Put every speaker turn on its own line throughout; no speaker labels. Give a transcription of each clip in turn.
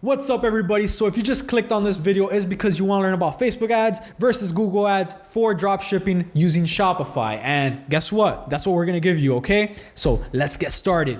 What's up, everybody? So if you just clicked on this video, it's because you want to learn about Facebook ads versus Google ads for drop shipping using Shopify. And guess what? That's what we're going to give you, okay? So let's get started.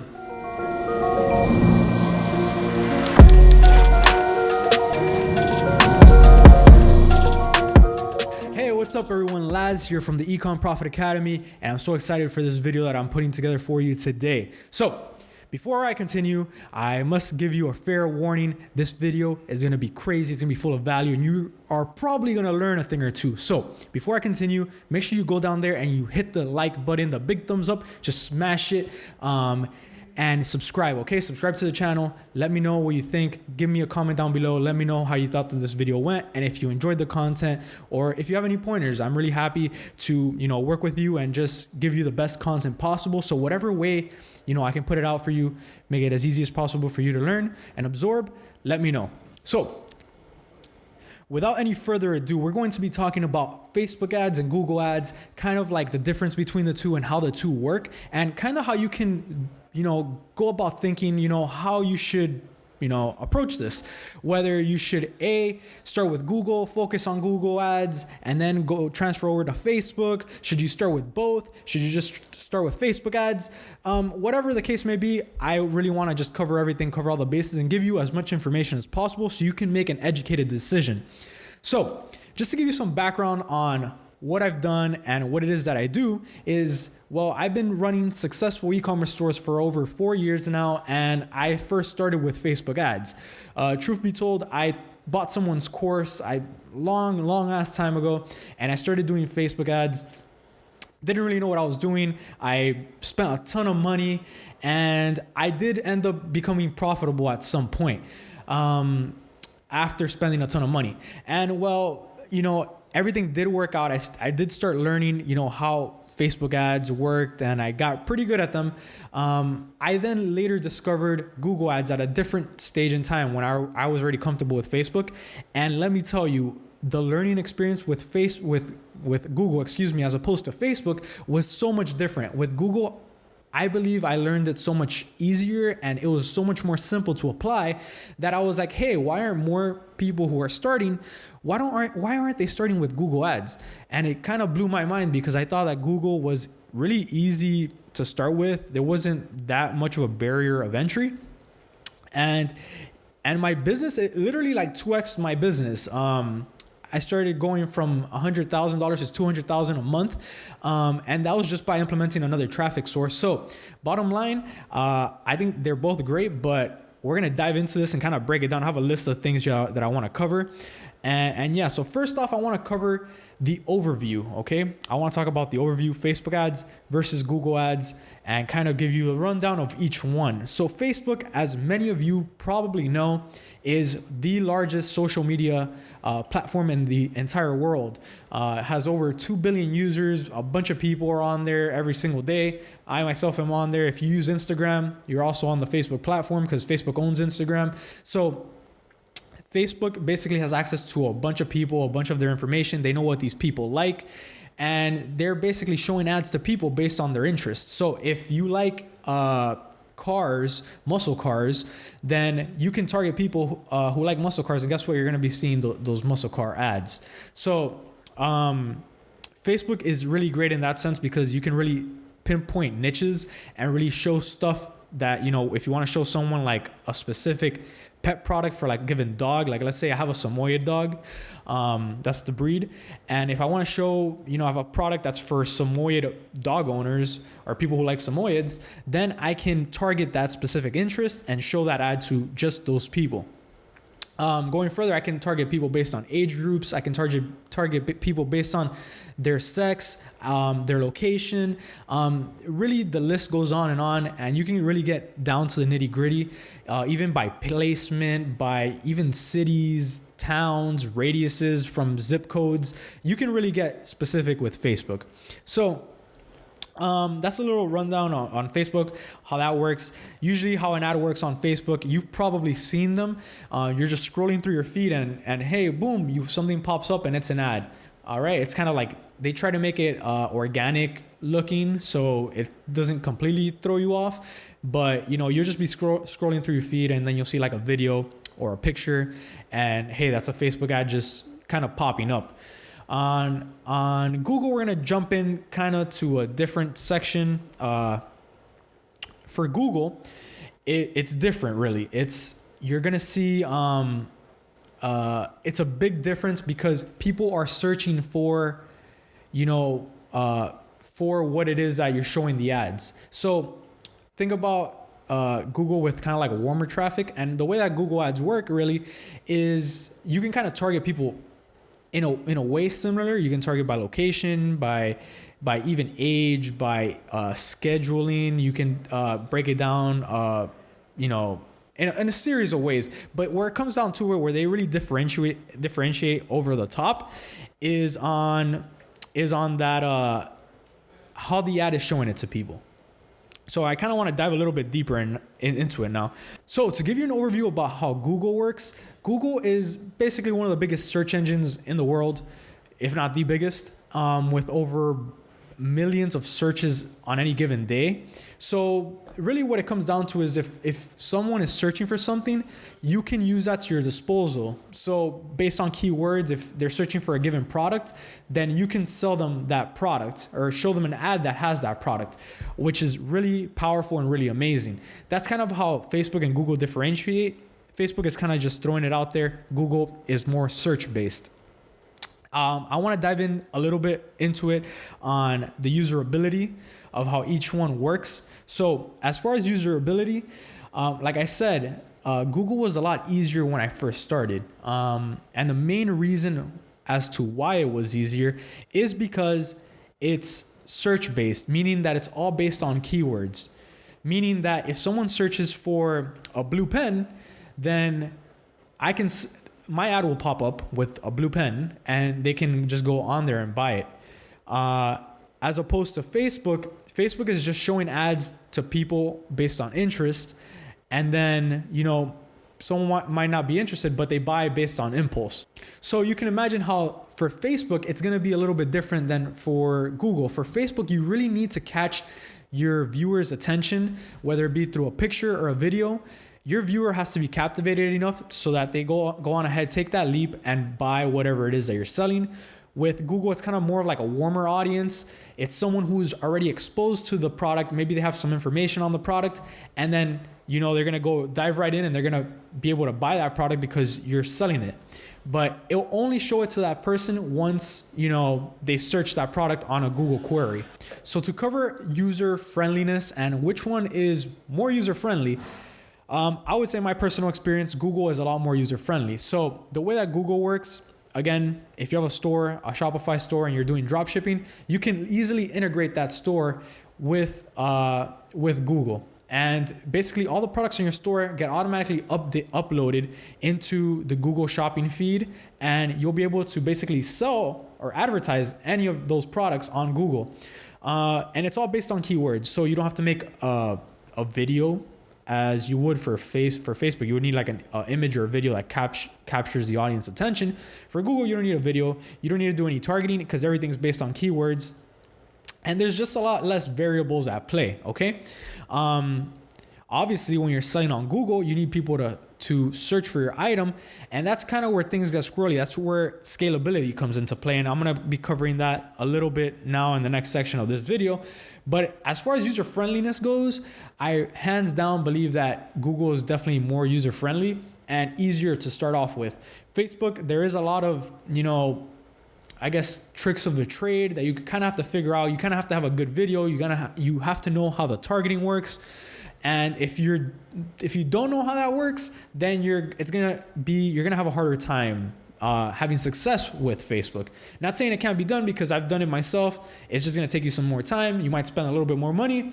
Hey, what's up, everyone? Laz here from the Ecom Profit Academy, and I'm so excited for this video that I'm putting together for you today. So before I continue, I must give you a fair warning. This video is going to be crazy. It's going to be full of value, and you are probably going to learn a thing or two. So before I continue, make sure you go down there and you hit the like button, the big thumbs up, just smash it, and subscribe, okay? Subscribe to the channel. Let me know what you think. Give me a comment down below. Let me know how you thought that this video went, and if you enjoyed the content, or if you have any pointers. I'm really happy to, work with you and just give you the best content possible. So whatever way I can put it out for you, make it as easy as possible for you to learn and absorb, let me know. So without any further ado, we're going to be talking about Facebook ads and Google ads, kind of like the difference between the two and how the two work, and kind of how you can, go about thinking, how you should approach this. Whether you should start with Google, focus on Google ads, and then go transfer over to Facebook. Should you start with both? Should you just start with Facebook ads? Whatever the case may be, I really want to just cover everything, cover all the bases, and give you as much information as possible so you can make an educated decision. So just to give you some background on what I've done and what it is that I do is, well, I've been running successful e-commerce stores for over 4 years now, and I first started with Facebook ads. Truth be told, I bought someone's course long ass time ago, and I started doing Facebook ads. Didn't really know what I was doing. I spent a ton of money, and I did end up becoming profitable at some point after spending a ton of money. And well, everything did work out. I did start learning, how Facebook ads worked, and I got pretty good at them. I then later discovered Google ads at a different stage in time when I was already comfortable with Facebook. And let me tell you, the learning experience with Google, as opposed to Facebook, was so much different. With Google, I believe I learned it so much easier, and it was so much more simple to apply that I was like, hey, why aren't more people who are starting, why aren't they starting with Google ads? And it kind of blew my mind, because I thought that Google was really easy to start with. There wasn't that much of a barrier of entry. And my business, it literally like 2x my business. I started going from $100,000 to $200,000 a month. And that was just by implementing another traffic source. So bottom line, I think they're both great, but we're going to dive into this and kind of break it down. I have a list of things that I want to cover. And yeah, so first off, I want to cover the overview, okay? I want to talk about the overview, Facebook ads versus Google ads, and kind of give you a rundown of each one. So Facebook, as many of you probably know, is the largest social media platform in the entire world. It has over 2 billion users. A bunch of people are on there every single day. I myself am on there. If you use Instagram, you're also on the Facebook platform, because Facebook owns Instagram. So Facebook basically has access to a bunch of people, a bunch of their information. They know what these people like, and they're basically showing ads to people based on their interests. So if you like cars, muscle cars, then you can target people who like muscle cars, and guess what? You're going to be seeing those muscle car ads. So Facebook is really great in that sense, because you can really pinpoint niches and really show stuff that, if you want to show someone like a specific pet product for like a given dog, like let's say I have a Samoyed dog, that's the breed, and if I want to show, I have a product that's for Samoyed dog owners or people who like Samoyeds, then I can target that specific interest and show that ad to just those people. Going further, I can target people based on age groups. I can target people based on their sex, their location. Really, the list goes on, and you can really get down to the nitty gritty, even by placement, by even cities, towns, radiuses, from zip codes. You can really get specific with Facebook. So that's a little rundown on Facebook, how that works. Usually how an ad works on Facebook, you've probably seen them. You're just scrolling through your feed, and hey, boom, something pops up and it's an ad. All right. It's kind of like they try to make it organic looking, so it doesn't completely throw you off. But you'll just be scrolling through your feed, and then you'll see like a video or a picture, and hey, that's a Facebook ad just kind of popping up. On Google, we're gonna jump in kind of to a different section. For Google, it's different really. You're gonna see it's a big difference because people are searching for, for what it is that you're showing the ads. So think about Google with kind of like warmer traffic, and the way that Google ads work really is you can kind of target people in a way similar. You can target by location, by even age, by scheduling. You can break it down, in a series of ways. But where it comes down to it, where they really differentiate over the top, is on that how the ad is showing it to people. So I kind of want to dive a little bit deeper into it now. So to give you an overview about how Google works, Google is basically one of the biggest search engines in the world, if not the biggest, with over millions of searches on any given day. So really what it comes down to is if someone is searching for something, you can use that to your disposal. So based on keywords, if they're searching for a given product, then you can sell them that product or show them an ad that has that product, which is really powerful and really amazing. That's kind of how Facebook and Google differentiate. Facebook is kind of just throwing it out there. Google is more search based. I want to dive in a little bit into it on the usability of how each one works. So as far as usability, like I said, Google was a lot easier when I first started. And the main reason as to why it was easier is because it's search based, meaning that it's all based on keywords. Meaning that if someone searches for a blue pen, then my ad will pop up with a blue pen and they can just go on there and buy it. As opposed to Facebook is just showing ads to people based on interest. And then, someone might not be interested, but they buy based on impulse. So you can imagine how for Facebook, it's going to be a little bit different than for Google. For Facebook, you really need to catch your viewer's attention, whether it be through a picture or a video. Your viewer has to be captivated enough so that they go on ahead, take that leap and buy whatever it is that you're selling. With Google, it's kind of more of like a warmer audience. It's someone who's already exposed to the product. Maybe they have some information on the product, and then, they're going to go dive right in and they're going to be able to buy that product because you're selling it. But it'll only show it to that person once, they search that product on a Google query. So to cover user friendliness and which one is more user friendly, I would say my personal experience, Google is a lot more user-friendly. So the way that Google works, again, if you have a store, a Shopify store, and you're doing drop shipping, you can easily integrate that store with Google. And basically all the products in your store get automatically uploaded into the Google shopping feed, and you'll be able to basically sell or advertise any of those products on Google. And it's all based on keywords. So you don't have to make a video as you would for Facebook. You would need like an image or a video that captures the audience attention. For Google, you don't need a video. You don't need to do any targeting because everything's based on keywords. And there's just a lot less variables at play, okay? Obviously, when you're selling on Google, you need people to search for your item. And that's kind of where things get squirrely. That's where scalability comes into play. And I'm going to be covering that a little bit now in the next section of this video. But as far as user friendliness goes, I hands down believe that Google is definitely more user friendly and easier to start off with. Facebook, there is a lot of, tricks of the trade that you kind of have to figure out. You kind of have to have a good video. You have to know how the targeting works. And if you don't know how that works, then you're gonna have a harder time having success with Facebook. Not saying it can't be done because I've done it myself. It's just gonna take you some more time. You might spend a little bit more money,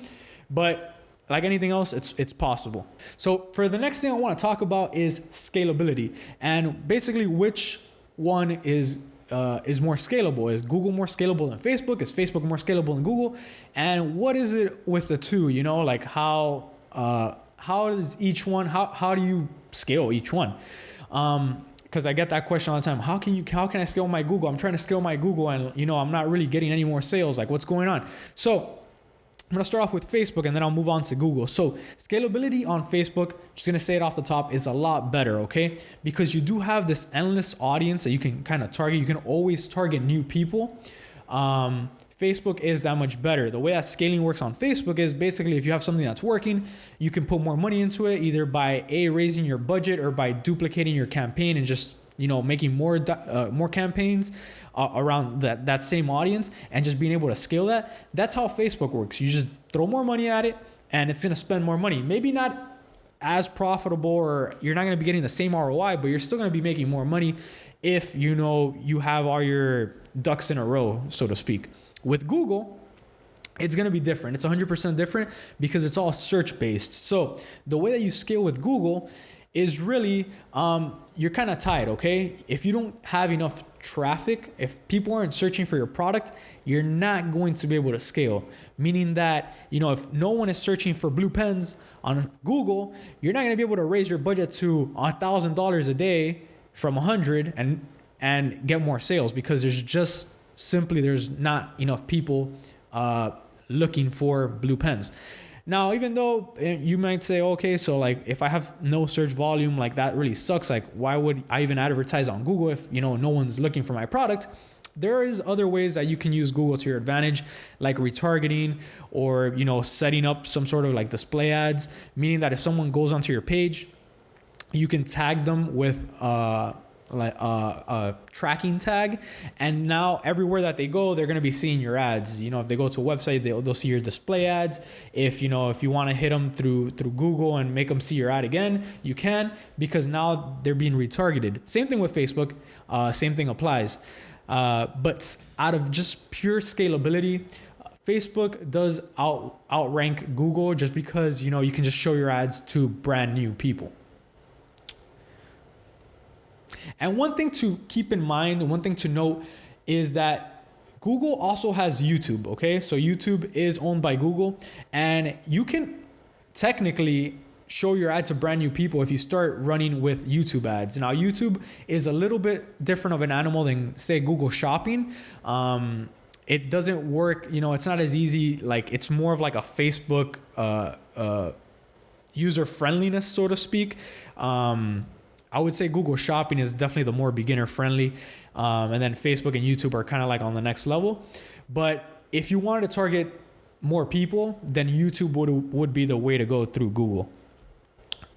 but like anything else, it's possible. So for the next thing I want to talk about is scalability, and basically which one is more scalable. Is Google more scalable than Facebook? Is Facebook more scalable than Google? And what is it with the two? Like how does each one? How do you scale each one? Because I get that question all the time. How can I scale my Google? I'm trying to scale my Google and I'm not really getting any more sales. Like what's going on? So I'm going to start off with Facebook and then I'll move on to Google. So scalability on Facebook, just going to say it off the top, is a lot better, okay? Because you do have this endless audience that you can kind of target. You can always target new people. Facebook is that much better. The way that scaling works on Facebook is basically if you have something that's working, you can put more money into it, either by raising your budget or by duplicating your campaign and just making more campaigns around that same audience and just being able to scale that. That's how Facebook works. You just throw more money at it and it's going to spend more money. Maybe not as profitable, or you're not going to be getting the same ROI, but you're still going to be making more money if you have all your ducks in a row, so to speak. With Google, it's going to be different. It's 100% different because it's all search based. So the way that you scale with Google is really, you're kind of tied, okay? If you don't have enough traffic, if people aren't searching for your product, you're not going to be able to scale. Meaning that, if no one is searching for blue pens on Google, you're not going to be able to raise your budget to $1,000 a day from 100 and get more sales, because there's not enough people looking for blue pens. Now, even though you might say, okay, so like if I have no search volume, like that really sucks. Like, why would I even advertise on Google if, no one's looking for my product? There is other ways that you can use Google to your advantage, like retargeting or, setting up some sort of like display ads, meaning that if someone goes onto your page, you can tag them with a tracking tag, and now everywhere that they go, they're going to be seeing your ads. If they go to a website, they'll see your display ads. If you want to hit them through Google and make them see your ad again, you can, because now they're being retargeted. Same thing with Facebook. Same thing applies. But out of just pure scalability, Facebook does outrank Google, just because you can just show your ads to brand new people. And one thing to keep in mind, one thing to note, is that Google also has YouTube, okay? So YouTube is owned by Google, and you can technically show your ad to brand new people if you start running with YouTube ads. Now, YouTube is a little bit different of an animal than, say, Google Shopping. It doesn't work, it's not as easy. Like, it's more of like a Facebook user friendliness, so to speak. I would say Google Shopping is definitely the more beginner friendly. And then Facebook and YouTube are kind of like on the next level. But if you wanted to target more people, then YouTube would be the way to go through Google.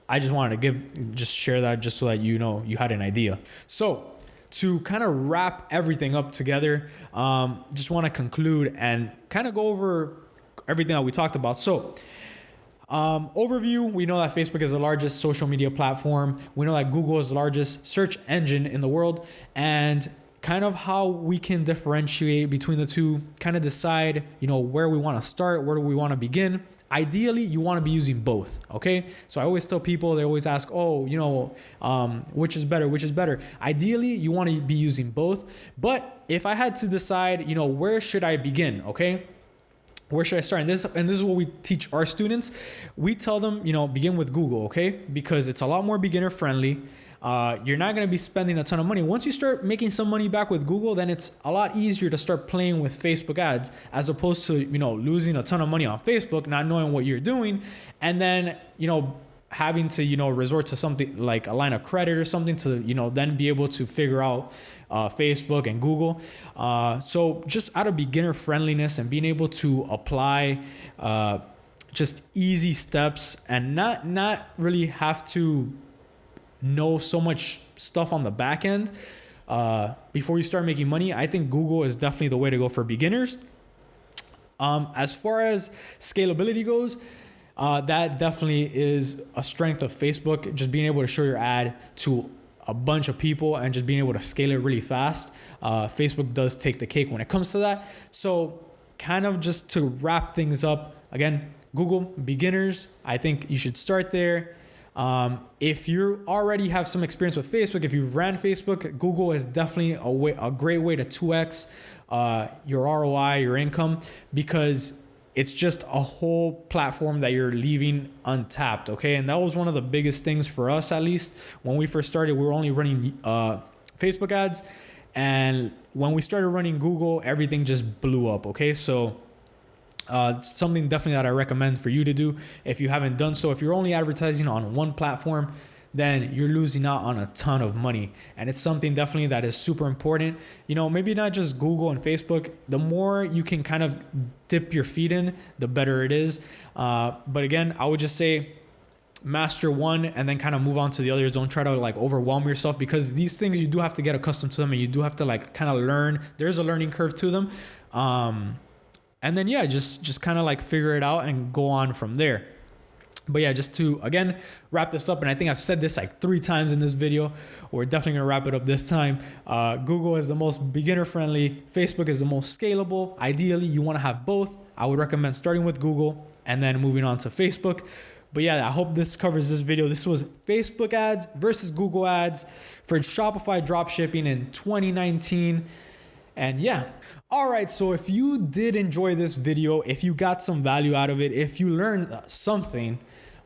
I just wanted to share that just so that you had an idea. So to kind of wrap everything up together, just want to conclude and kind of go over everything that we talked about. So overview, we know that Facebook is the largest social media platform. We know that Google is the largest search engine in the world, and kind of how we can differentiate between the two, kind of decide, where we want to start, where do we want to begin. Ideally, you want to be using both, okay? So I always tell people, they always ask, which is better? Ideally, you want to be using both. But if I had to decide, where should I begin, okay? Where should I start? And this is what we teach our students. We tell them, begin with Google, okay? Because it's a lot more beginner friendly. You're not going to be spending a ton of money. Once you start making some money back with Google, then it's a lot easier to start playing with Facebook ads, as opposed to, losing a ton of money on Facebook, not knowing what you're doing, and then, having to, resort to something like a line of credit or something to, then be able to figure out Facebook and Google. So just out of beginner friendliness and being able to apply just easy steps and not really have to know so much stuff on the back end before you start making money, I think Google is definitely the way to go for beginners. As far as scalability goes, that definitely is a strength of Facebook, just being able to show your ad to a bunch of people and just being able to scale it really fast. Facebook does take the cake when it comes to that. So kind of just to wrap things up, again, Google, beginners, I think you should start there. If you already have some experience with Facebook, if you've ran Facebook, Google is definitely a great way to 2x your ROI, your income, because it's just a whole platform that you're leaving untapped, okay? And that was one of the biggest things for us, at least. When we first started, we were only running Facebook ads. And when we started running Google, everything just blew up, okay? So Something definitely that I recommend for you to do if you haven't done so. If you're only advertising on one platform, then you're losing out on a ton of money. And it's something definitely that is super important. You know, maybe not just Google and Facebook. The more you can kind of dip your feet in, the better it is. But again, I would just say master one and then kind of move on to the others. Don't try to like overwhelm yourself, because these things you do have to get accustomed to them, and you do have to like kind of learn. There's a learning curve to them. And then, yeah, just kind of like figure it out and go on from there. But yeah, just to, again, wrap this up, and I think I've said this like 3 times in this video. We're definitely going to wrap it up this time. Google is the most beginner friendly. Facebook is the most scalable. Ideally, you want to have both. I would recommend starting with Google and then moving on to Facebook. But yeah, I hope this covers this video. This was Facebook ads versus Google ads for Shopify dropshipping in 2019. And yeah. All right, so if you did enjoy this video, if you got some value out of it, if you learned something,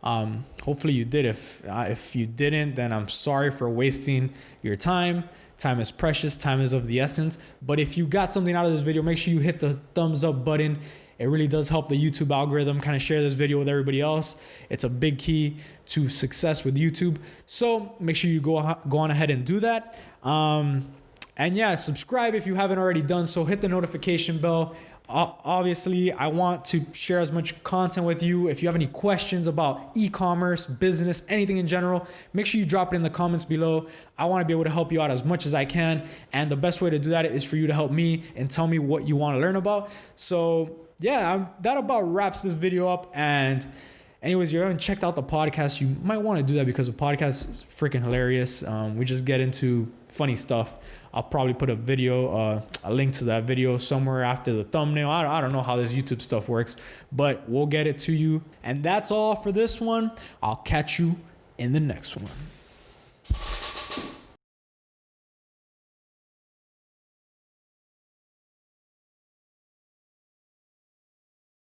hopefully you did. If you didn't, then I'm sorry for wasting your time. Time is precious, time is of the essence. But if you got something out of this video, make sure you hit the thumbs up button. It really does help the YouTube algorithm kind of share this video with everybody else. It's a big key to success with YouTube. So make sure you go on ahead and do that. And yeah, subscribe if you haven't already done so. Hit the notification bell. Obviously, I want to share as much content with you. If you have any questions about e-commerce, business, anything in general, make sure you drop it in the comments below. I want to be able to help you out as much as I can. And the best way to do that is for you to help me and tell me what you want to learn about. So yeah, that about wraps this video up. And anyways, if you haven't checked out the podcast, you might want to do that, because the podcast is freaking hilarious. We just get into funny stuff. I'll probably put a video, a link to that video somewhere after the thumbnail. I don't know how this YouTube stuff works, but we'll get it to you. And that's all for this one. I'll catch you in the next one.